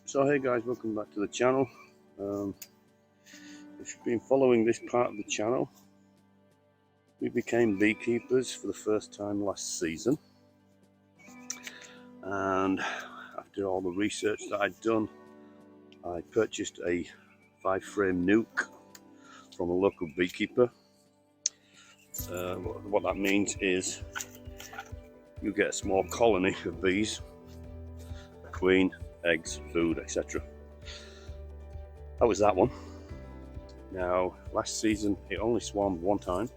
So hey guys, welcome back to the channel. If you've been following this part of the channel, we became beekeepers for the first time last season, and after all the research that I'd done, I purchased a 5-frame nuke from a local beekeeper. What that means is you get a small colony of bees, queen, eggs, food, etc. That was that one. Now, last season it only swarmed one time,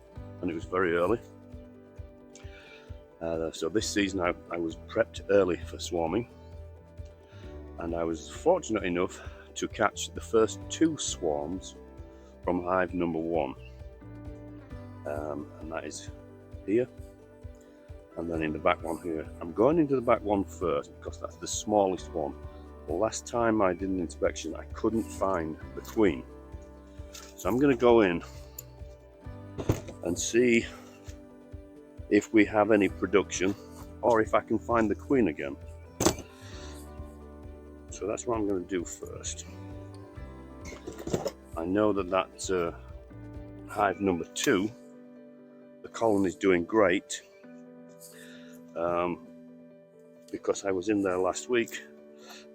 and it was very early. So this season I was prepped early for swarming, and I was fortunate enough to catch the first 2 swarms from hive number 1, and that is here, and then in the back one here. I'm going into the back one first because that's the smallest one. The last time I did an inspection, I couldn't find the queen. So I'm going to go in and see if we have any production, or if I can find the queen again. So that's what I'm going to do first. I know that that's hive number 2. The colony is doing great, because I was in there last week,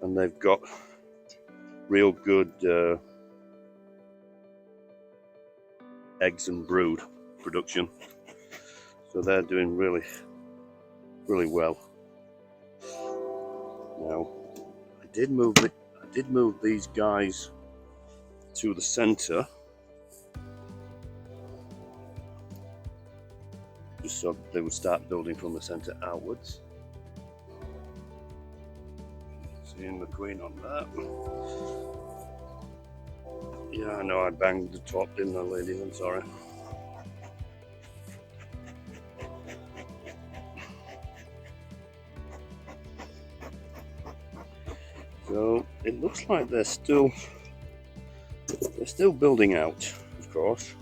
and they've got real good eggs and brood production, so they're doing really well. Now, I did move these guys to the center, just so they would start building from the center outwards. Seeing the queen on that. Yeah, I know I banged the top, didn't I, ladies? I'm sorry. So it looks like they're still building out, of course.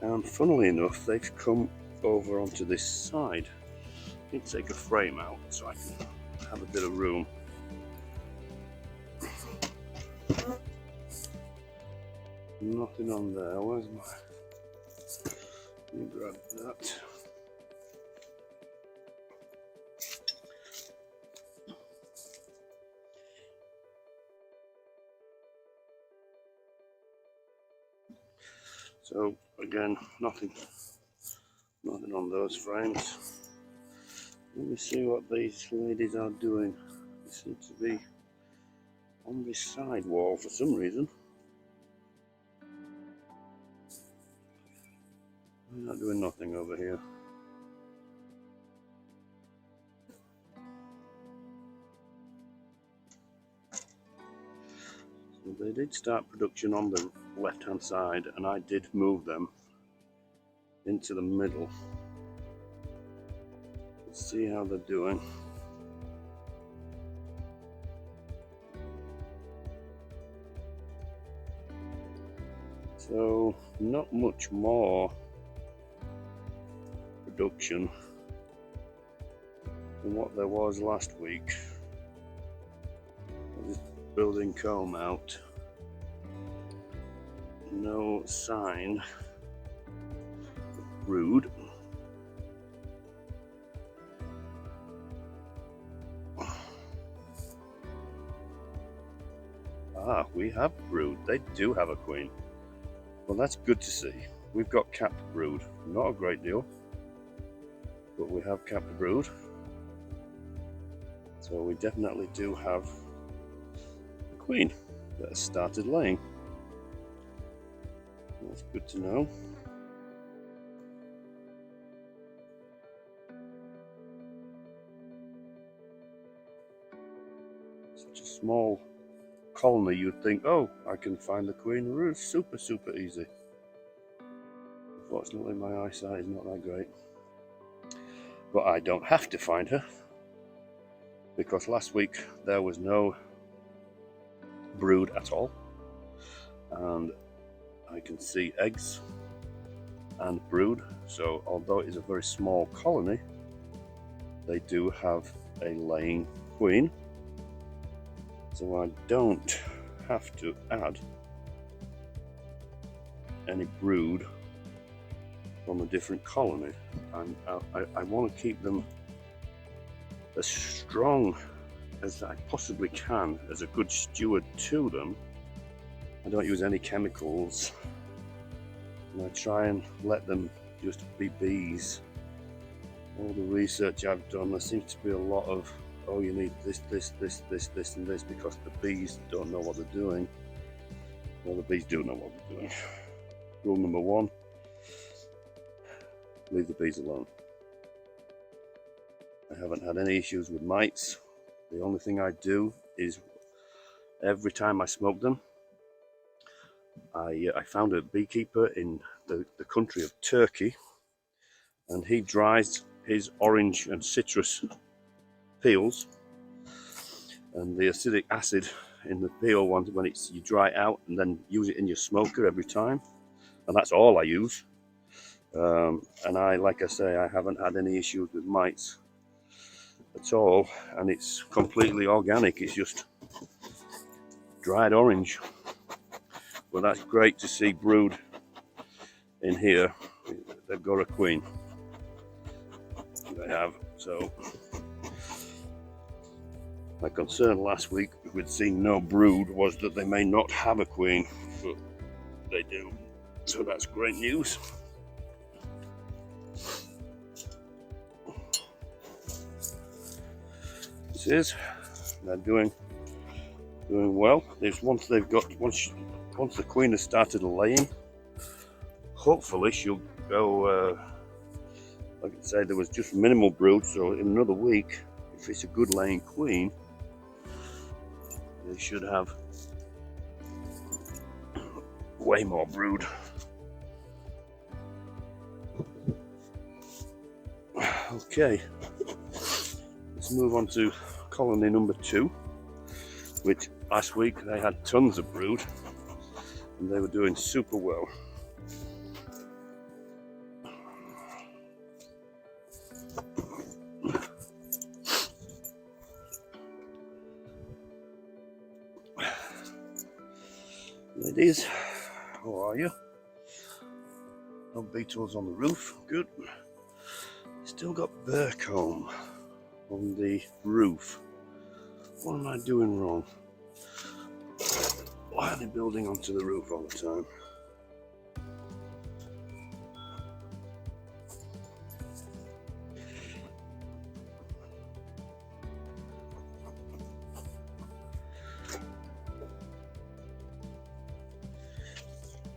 And funnily enough, they've come over onto this side. I need to take a frame out so I can have a bit of room. Nothing on there. Where's my... Let me grab that. So again, nothing on those frames. Let me see what these ladies are doing. They seem to be on this side wall for some reason. They're not doing nothing over here. So they did start production on the left hand side, and I did move them into the middle. Let's see how they're doing. So not much more production than what there was last week. I'm just building comb out. No sign of brood. Ah, we have brood. They do have a queen. Well, that's good to see. We've got capped brood. Not a great deal, but we have capped brood. So we definitely do have a queen that has started laying. That's good to know. Such a small colony, you'd think, oh, I can find the queen super easy. Unfortunately, my eyesight is not that great. But I don't have to find her, because last week there was no brood at all, and I can see eggs and brood. So although it is a very small colony, they do have a laying queen. so I don't have to add any brood from a different colony. I want to keep them as strong as I possibly can, as a good steward to them. I don't use any chemicals, and I try and let them just be bees. All the research I've done, there seems to be a lot of, oh, you need this, and this, because the bees don't know what they're doing. Well, the bees do know what they're doing. Rule number one, leave the bees alone. I haven't had any issues with mites. The only thing I do is, every time I smoke them, I found a beekeeper in the country of Turkey, and he dries his orange and citrus peels, and the acidic acid in the peel ones, when you dry it out and then use it in your smoker every time, and that's all I use. And like I say, I haven't had any issues with mites at all, and it's completely organic. It's just dried orange. Well, that's great to see brood in here. They've got a queen. They have. So my concern last week with seeing no brood was that they may not have a queen, but they do. So that's great news. This is, they're doing well. Once the queen has started laying, hopefully she'll go. Like I said, there was just minimal brood, so in another week, if it's a good laying queen, they should have way more brood. Okay, let's move on to colony number 2, which last week they had tons of brood and they were doing super well. Ladies, how are you? No beetles on the roof, good. Still got burrcomb on the roof. What am I doing wrong? Why are they building onto the roof all the time?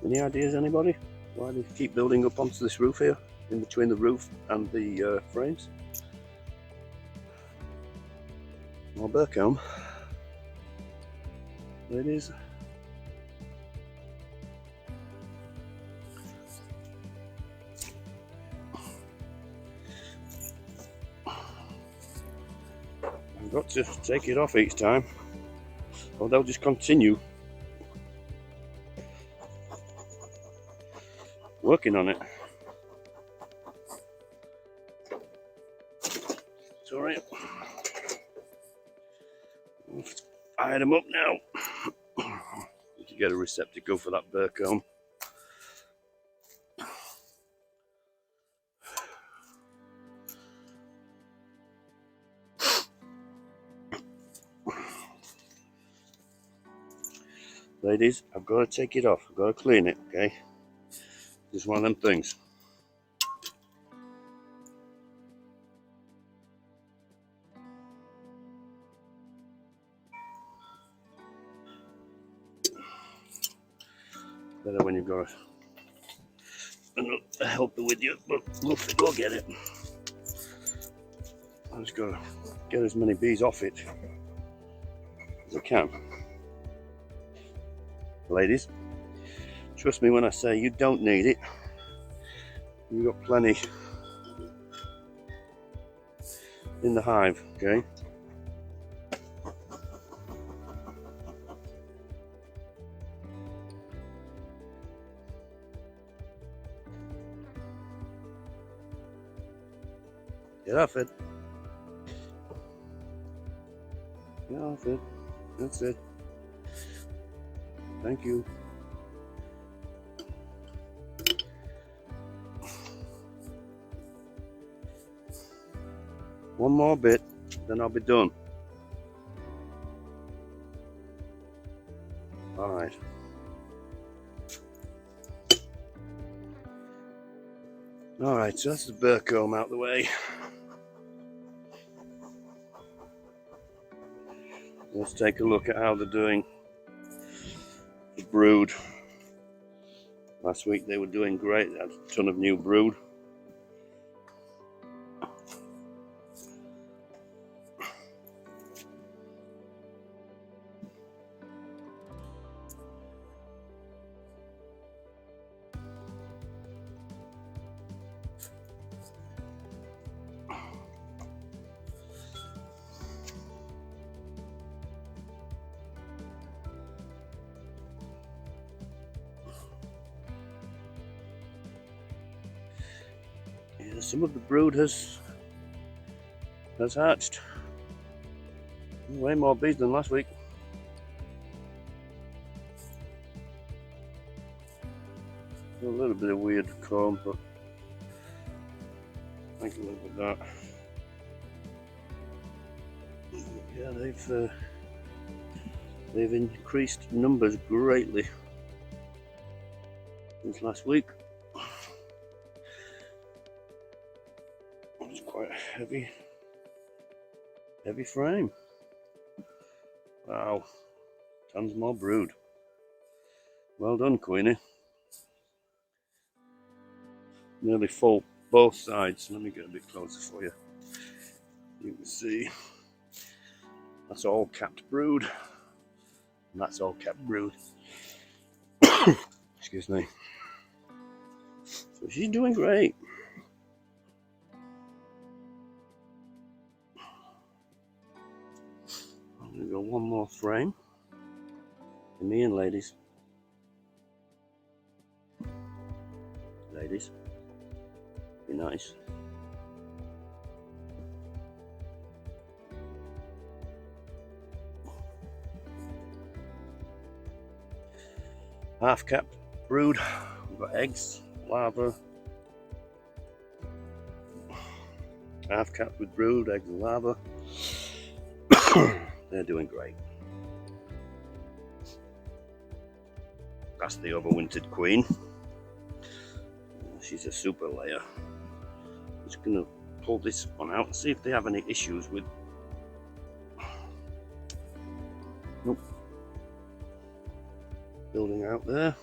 Any ideas, anybody? Why they keep building up onto this roof here, in between the roof and the frames? More burrcomb. There it is. I've got to take it off each time, or they'll just continue. Working on it. It's alright. Fire them up now. Need to get a receptacle for that burrcomb. Ladies, I've got to take it off. I've got to clean it, okay? Just one of them things. Better when you've got a helper with you, but we'll go get it. I just got to get as many bees off it as I can. Ladies, trust me when I say you don't need it. You've got plenty in the hive, okay? Get off it. Get off it. That's it. Thank you. One more bit, then I'll be done. Alright. Alright, so that's the burr comb out the way. Let's take a look at how they're doing the brood. Last week they were doing great, they had a ton of new brood. Yeah, some of the brood has hatched. Way more bees than last week. A little bit of weird comb, but I can live with that. Yeah, they've increased numbers greatly since last week. It's quite a heavy frame. Wow, tons more brood. Well done, Queenie. Nearly full both sides. Let me get a bit closer for you. You can see that's all capped brood, and that's all capped brood. Excuse me. So she's doing great. I'm gonna go one more frame. Come in, ladies. Ladies, be nice. Half capped brood. We've got eggs, larvae. Half capped with brood, eggs and larvae. They're doing great. That's the overwintered queen. She's a super layer. I'm just gonna pull this one out and see if they have any issues with. Nope. Building out there.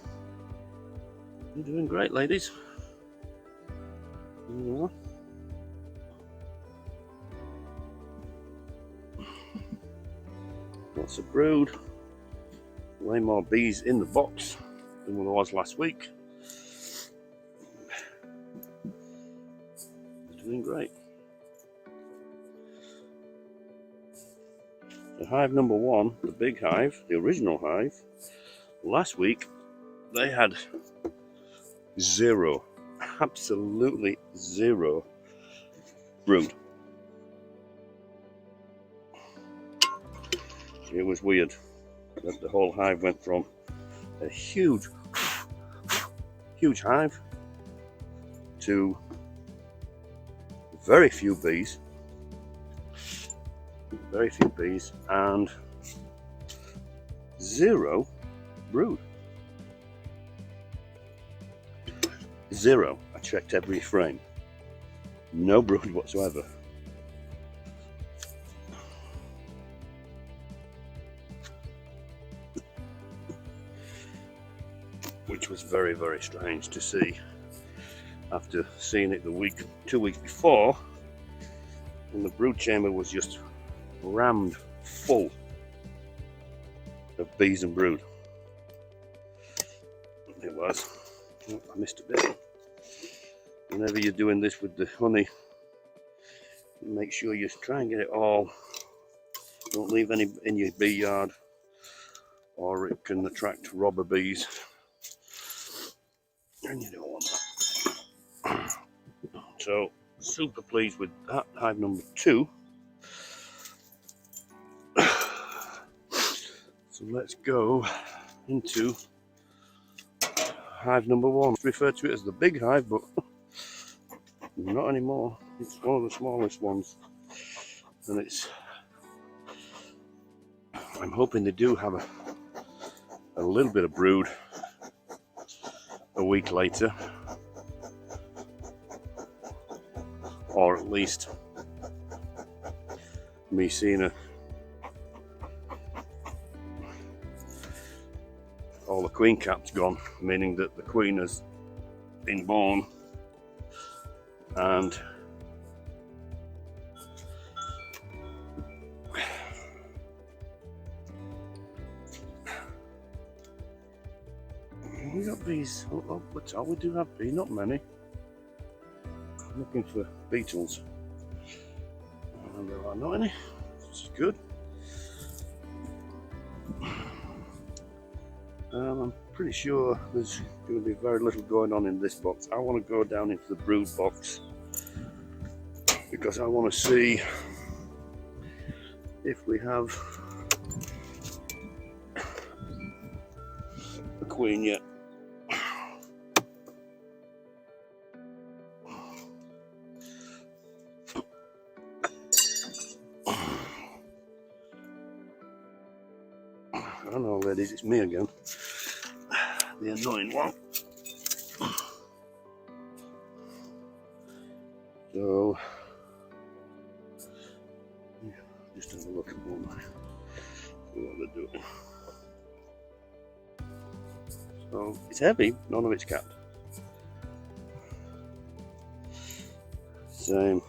You're doing great, ladies. Yeah. Lots of brood. Way more bees in the box than there was last week. Doing great. So hive number one, the big hive, the original hive, last week they had zero, absolutely zero brood. It was weird that the whole hive went from a huge hive to very few bees and zero brood. Zero. I checked every frame. No brood whatsoever. Which was very, very strange to see after seeing it the 2 weeks before, and the brood chamber was just rammed full of bees and brood. It was. Oh, I missed a bit. Whenever you're doing this with the honey, make sure you try and get it all. Don't leave any in your bee yard, or it can attract robber bees. And you don't want that. So, super pleased with that. Hive number two. So let's go into hive number 1. I refer to it as the big hive, but not anymore. It's one of the smallest ones, and I'm hoping they do have a little bit of brood a week later, or at least me seeing all the queen caps gone, meaning that the queen has been born and we got bees up the top. We do have bees, not many. I'm looking for beetles, and there are not any, which is good. I'm pretty sure there's going to be very little going on in this box. I want to go down into the brood box because I want to see if we have a queen yet. I know, ladies, it's me again, the annoying one. So, just have a look at what they're doing. So, it's heavy, none of it's capped. Same.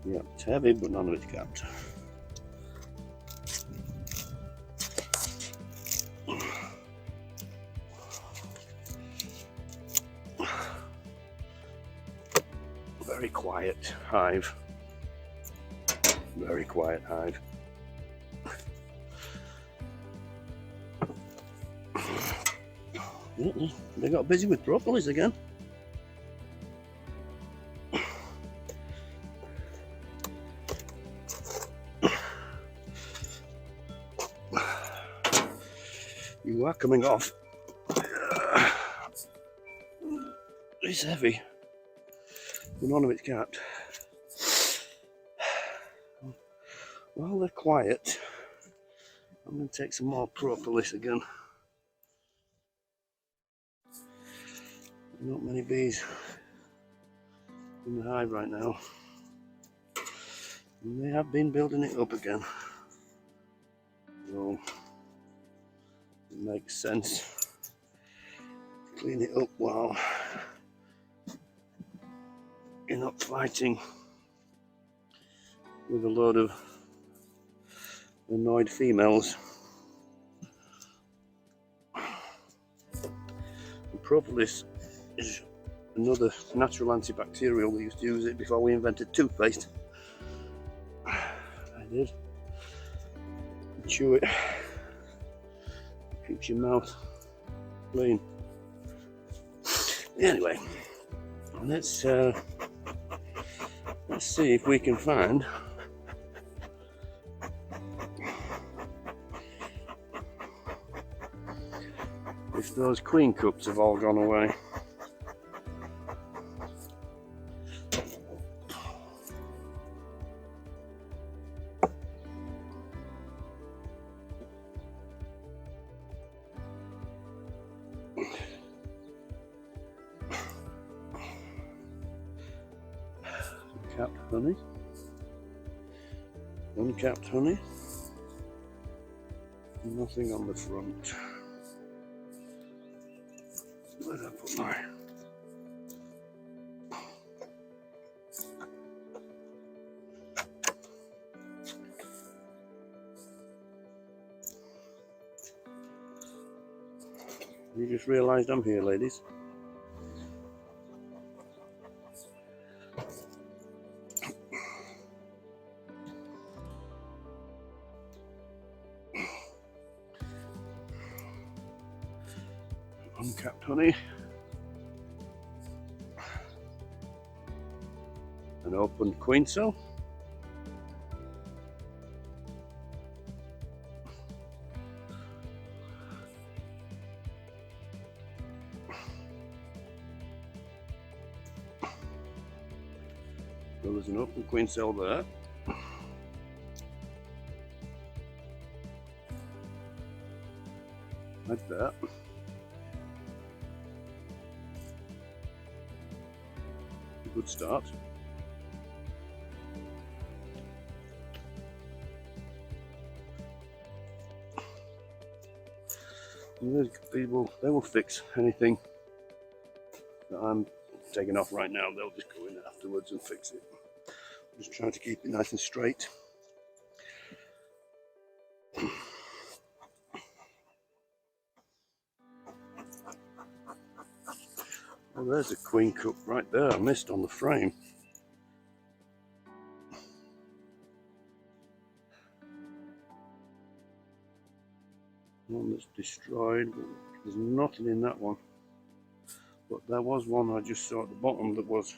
Yeah, it's heavy, but none of it's capped. Very quiet hive. Very quiet hive. They got busy with propolis again. You are coming off. It's heavy. None of it's capped. While they're quiet, I'm going to take some more propolis again. Not many bees in the hive right now. And they have been building it up again. So it makes sense to clean it up while you're not fighting with a load of annoyed females. And propolis is another natural antibacterial. We used to use it before we invented toothpaste. I did. Chew it. Keeps your mouth clean. Anyway, let's see if we can find if those queen cups have all gone away. Capped honey, uncapped honey, nothing on the front. Where did I put my... You just realised I'm here, ladies. Uncapped honey, an open queen cell, Well, there's an open queen cell there. Like that. A good start. They will fix anything that I'm taking off right now. They'll just go in afterwards and fix it. I'm just trying to keep it nice and straight. Oh, there's a queen cup right there. I missed on the frame. One that's destroyed, but there's nothing in that one. But there was one I just saw at the bottom that was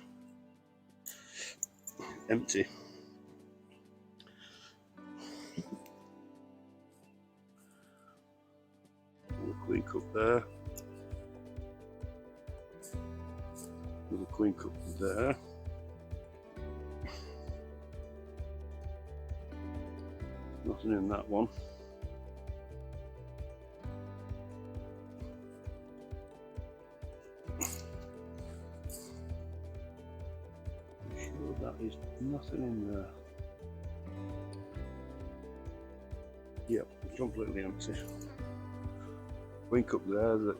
empty. And a queen cup there. Another queen cup there. Nothing in that one. That is nothing in there. Yep, completely empty. Queen cup there that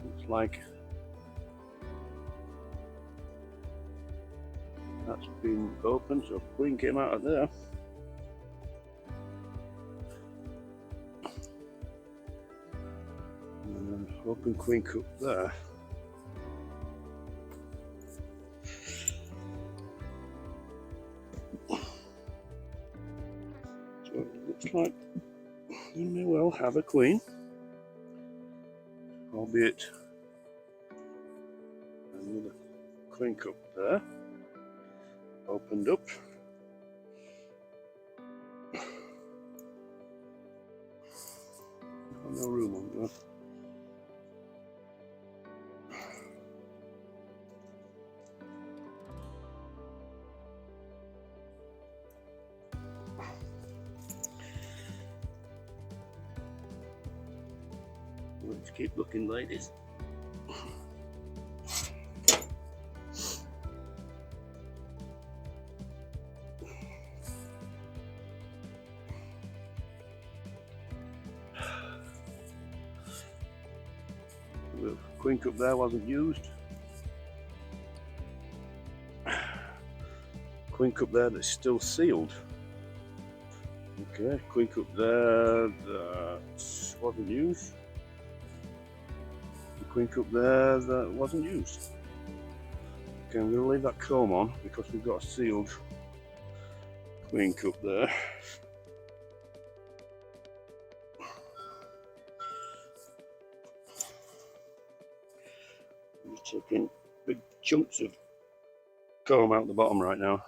looks like that's been opened, so queen came out of there. And open queen cup there. So it looks like you may well have a queen, albeit another queen cup there, opened up. No room on there. Let's keep looking, ladies. The queen cup there wasn't used. Queen cup there that's still sealed. Okay, queen cup there that wasn't used. The queen cup there that wasn't used. Okay, I'm going to leave that chrome on because we've got a sealed queen cup there. I'm just taking big chunks of comb out the bottom right now.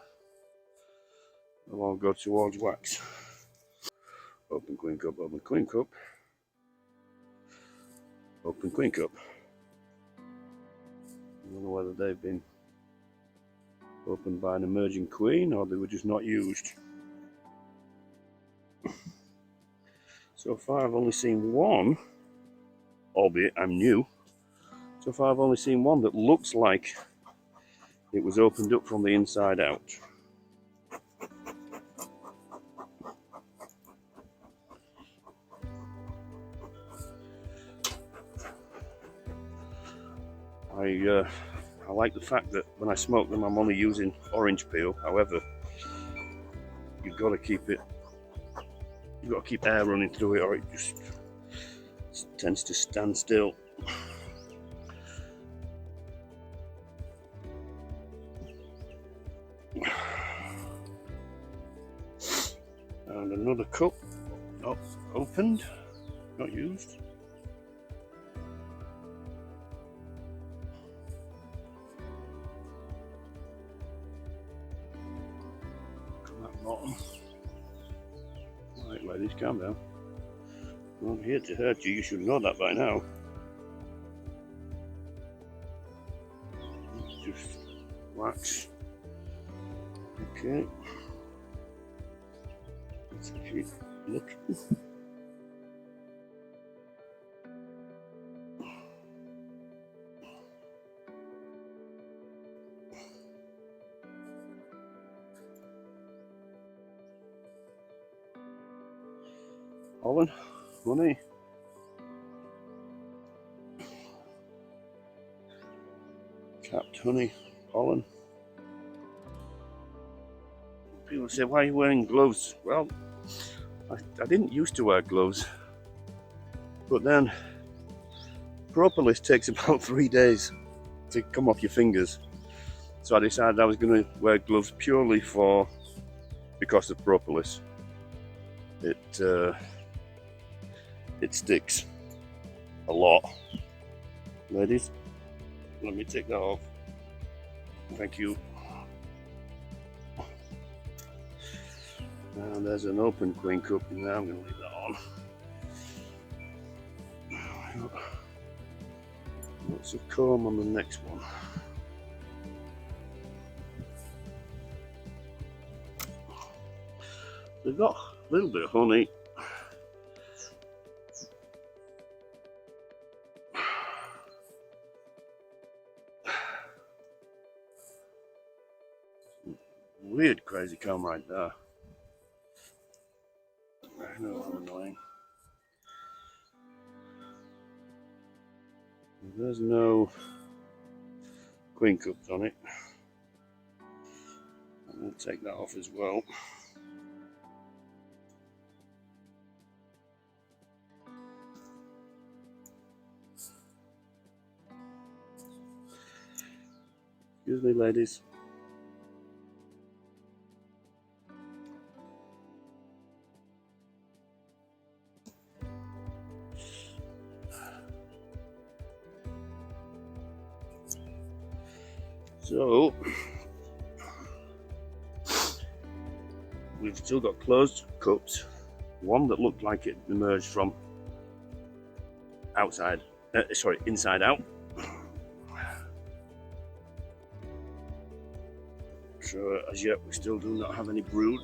They'll all go towards wax. Open queen cup, open queen cup. Open queen cup. I don't know whether they've been opened by an emerging queen or they were just not used. So far I've only seen one, albeit I'm new. So far I've only seen one that looks like it was opened up from the inside out. I like the fact that when I smoke them I'm only using orange peel. However, you've got to keep air running through it or it just tends to stand still. And another cup, opened, not used. Bottom. Right, ladies, calm down. I'm not here to hurt you, you should know that by now. just wax. Okay. Let's keep looking. Pollen, honey. Capped honey, pollen. People say, why are you wearing gloves? Well, I didn't used to wear gloves, but then propolis takes about 3 days to come off your fingers. So I decided I was going to wear gloves purely because of propolis. It sticks a lot. Ladies, let me take that off. Thank you. Now there's an open queen cup, and now I'm going to leave that on. Lots of comb on the next one. They've got a little bit of honey. Weird crazy comb right there. I know I'm annoying. There's no queen cups on it. I'm going to take that off as well. Excuse me, ladies. So, we've still got closed cups. One that looked like it emerged from inside out. So as yet we still do not have any brood.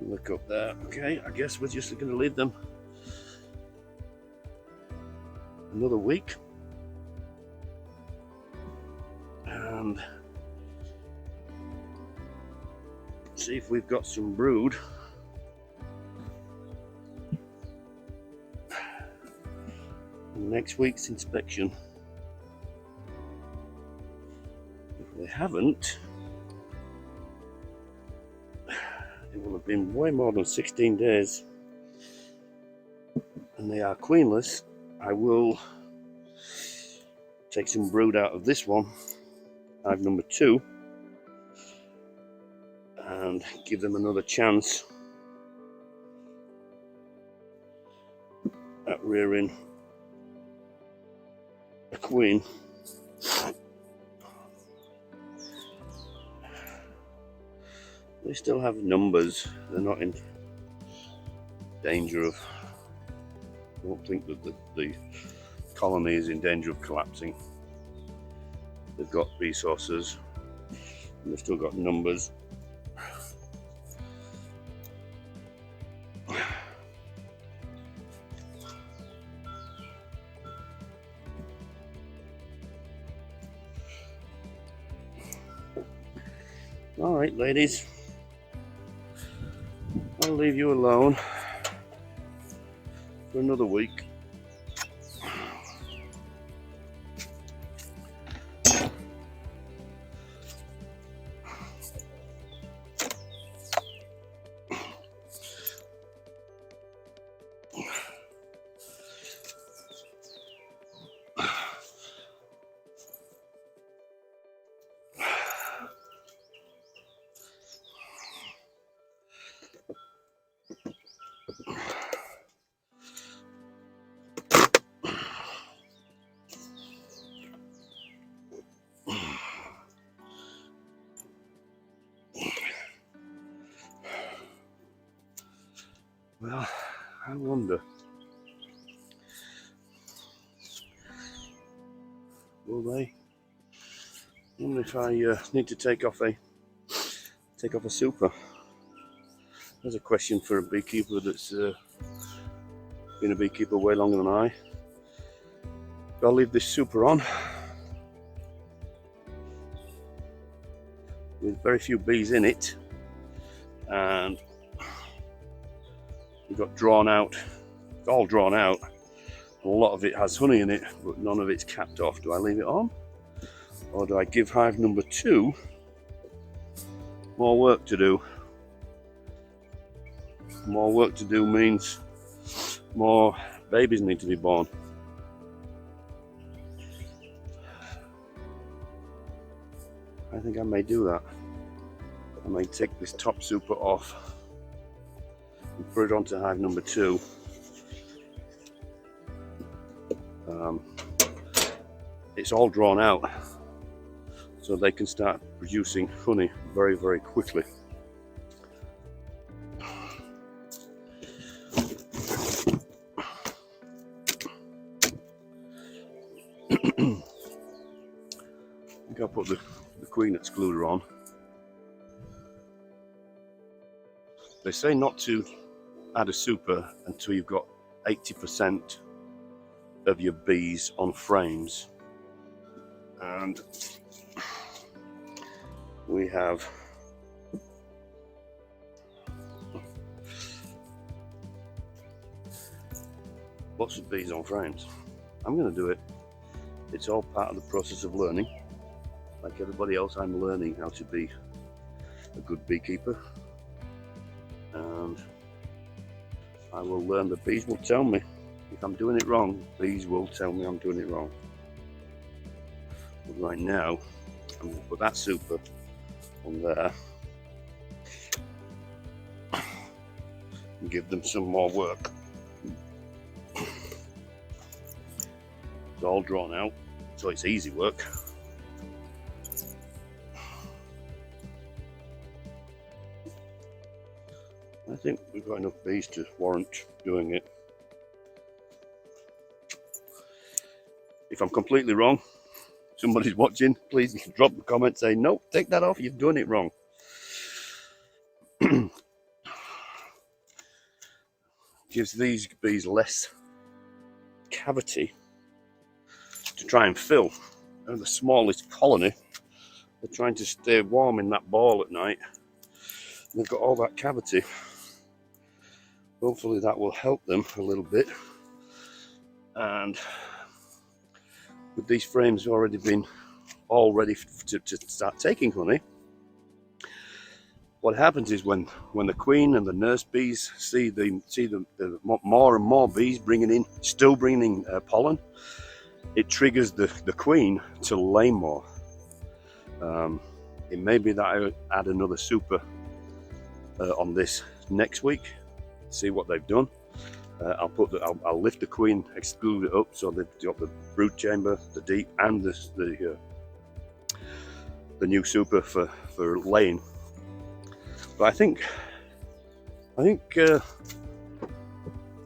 Look up there. Okay, I guess we're just going to leave them another week. And see if we've got some brood. Next week's inspection. If they haven't, it will have been way more than 16 days and they are queenless. I will take some brood out of this one, hive number 2, and give them another chance at rearing a queen. They still have numbers, they're not in danger of, I don't think that the colony is in danger of collapsing. They've got resources and they've still got numbers. All right, ladies, I'll leave you alone for another week. Well, I wonder, will they I wonder if I need to take off a super. There's a question for a beekeeper that's been a beekeeper way longer than I. I'll leave this super on with very few bees in it, and we've got drawn out. It's all drawn out. A lot of it has honey in it, but none of it's capped off. Do I leave it on, or do I give hive number 2 more work to do? More work to do means more babies need to be born. I think I may do that. I may take this top super off and put it onto hive number 2. It's all drawn out, so they can start producing honey very, very quickly. I think I'll put the queen excluder on. They say not to add a super until you've got 80% of your bees on frames, and we have lots of bees on frames. I'm going to do it. It's all part of the process of learning. Like everybody else, I'm learning how to be a good beekeeper, and I will learn. The bees will tell me if I'm doing it wrong. Bees will tell me I'm doing it wrong. But right now, I'm going to put that super on there and give them some more work. It's all drawn out, so it's easy work. I think we've got enough bees to warrant doing it. If I'm completely wrong, somebody's watching, please drop a comment saying, no, take that off, you've done it wrong. Gives these bees less cavity to try and fill. They're the smallest colony. They're trying to stay warm in that ball at night. They've got all that cavity. Hopefully that will help them a little bit. And with these frames already been all ready to start taking honey, what happens is when the queen and the nurse bees see the more and more bees still bringing in pollen, it triggers the queen to lay more. It may be that I add another super on this next week, see what they've done. I'll lift the queen excluder up, so they've got the brood chamber, the deep, and the new super for laying. But I think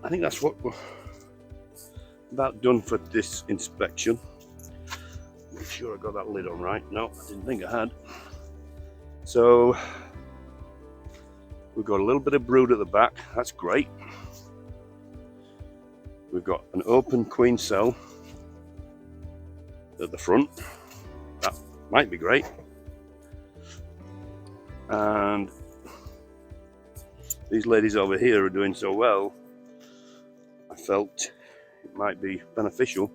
that's what we're about done for this inspection. Make sure I got that lid on right. No, I didn't think I had. So we've got a little bit of brood at the back. That's great. We've got an open queen cell at the front. That might be great. And these ladies over here are doing so well, I felt it might be beneficial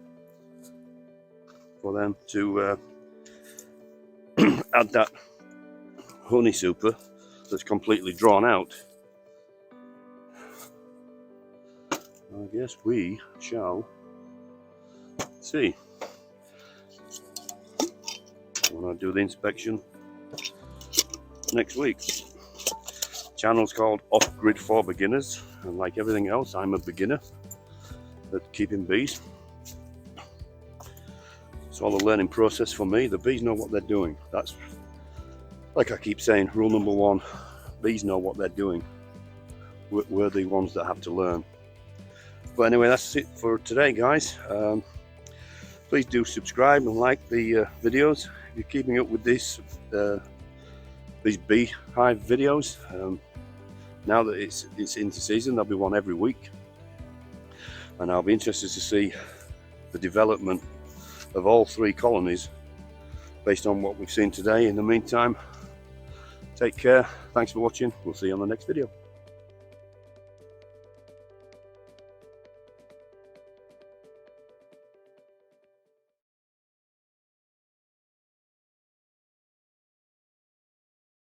for them to add that honey super that's completely drawn out. I guess we shall see when I do the inspection next week. Channel's called Off Grid for Beginners, and like everything else, I'm a beginner at keeping bees. It's all a learning process for me. The bees know what they're doing. That's, like I keep saying, rule number 1, bees know what they're doing. We're the ones that have to learn. But anyway, that's it for today, guys. Please do subscribe and like the videos. you're keeping up with these beehive videos. Now that it's into season, there'll be one every week, and I'll be interested to see the development of all 3 colonies based on what we've seen today. In the meantime, take care, thanks for watching, we'll see you on the next video.